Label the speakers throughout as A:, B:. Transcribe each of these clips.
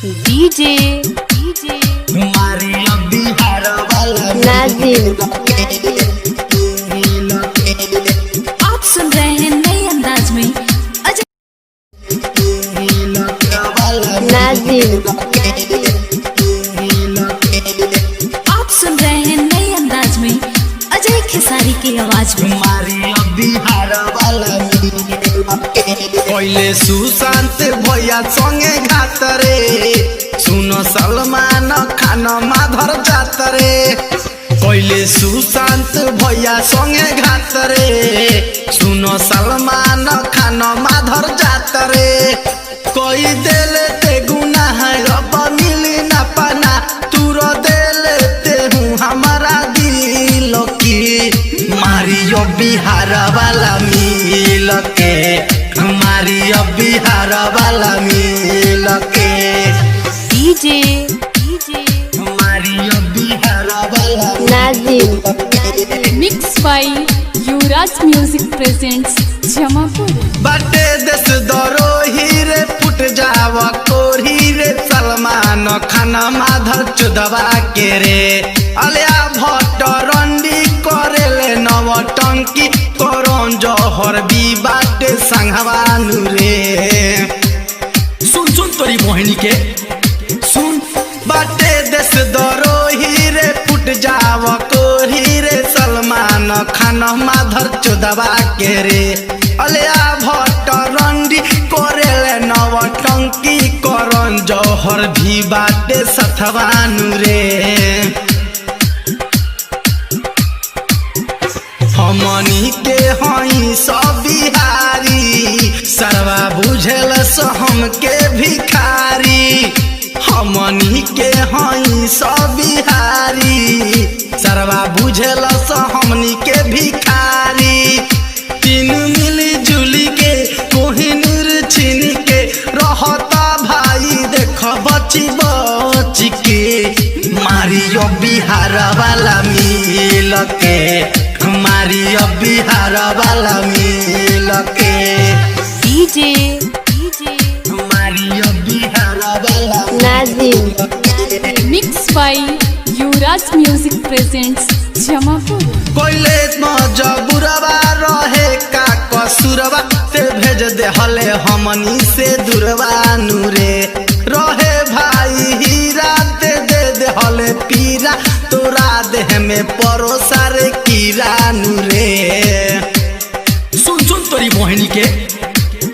A: DJ
B: हमारी बिहार वाला
A: नाजिम। आप सुन रहे हैं नए अंदाज में अजय नाजिम। आप सुन रहे हैं नए अंदाज में अजय खेसारी की आवाज में।
B: हमारी बिहार वाला पहले सुशांत भैया संगे घात रे, सुनो सलमान खान माधर जात रे। पहले सुशांत भैया संगे घात रे, सुनो सलमान खान माधर जात रे। कोई देले ते गुनाह रब मिली ना पाना, तूर देले ते हूँ हमारा दिल की। मारियो बिहार वाला मिल के, हमारी बिहार वाला मिल के।
A: डीजे
B: हमारी बिहार वाला
A: Nazim. Mix by Yuvraj music presents Jamapur.
B: बाटे देश दरोही रे, फुट जावा कोरी रे। सलमान खान माधर चुदवा के रे, अलिया भट्ट रंडी करेले नवटंकी। करन जहर भी बाटे संघवानु रे। सुन सुन तोरी मोहिनी के सुन। बाटे देश दरोही रे, फुट जाव कोरी रे। सलमान खान माधर चुदवा के रे, अलिया भट्ट रंडी करेले नवटंकी। करन जहर भी बाटे सथवानु रे। हमनी के हई सब बिहारी, सरवा बुझल सो हमके भिखारी। हमनी के हई सब बिहारी, सरवा बुझल सो हमनी के भिखारी। तीन मिली जुली के कोहिनूर छीन के, रहता भाई देख बची बची के। मारियो बिहार वाला मिल के, हमारी बिहार वाला मिल के।
A: डीजे
B: हमारी बिहार वाला
A: Nazim. Mix by Yuvraj music presents Jamapur.
B: कोइले मजबूरवा रहे का कसूरवा, ते भेज दे हले हमनी से दूरवा नूरे। रहे भाई हीरा ते दे हले पीरा, तोरा देह में परोसा रे कीरा नूरे। सुन सुन तोरी मोहिनी के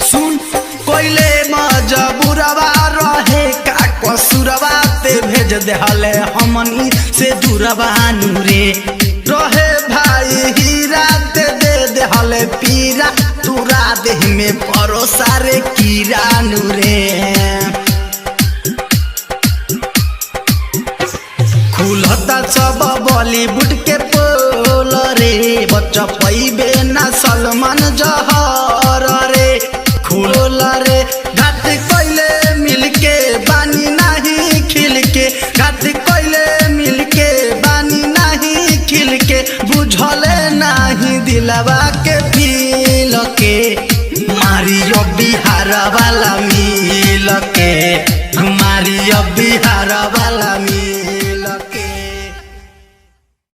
B: सुन। कोइले मजबूरवा रहे का कसूरवा, ते भेज दे हले हमनी से दूरवा नूरे। रहे भाई हीरा ते दे हले पीरा, तोरा देह में परोसा रे कीरा नूरे। खुलता सब बॉलीवुड के पोल रे, बच्चा पैबे ना सलमान जहर रे। खुल रे घाट कोइले मिलके बानी नहीं खिल के, घाट कोइले मिलके बानी नहीं खिल के। बुझले नहीं दिलवा के फील के, मारियो बिहार वाला मिल के, हमारी बिहार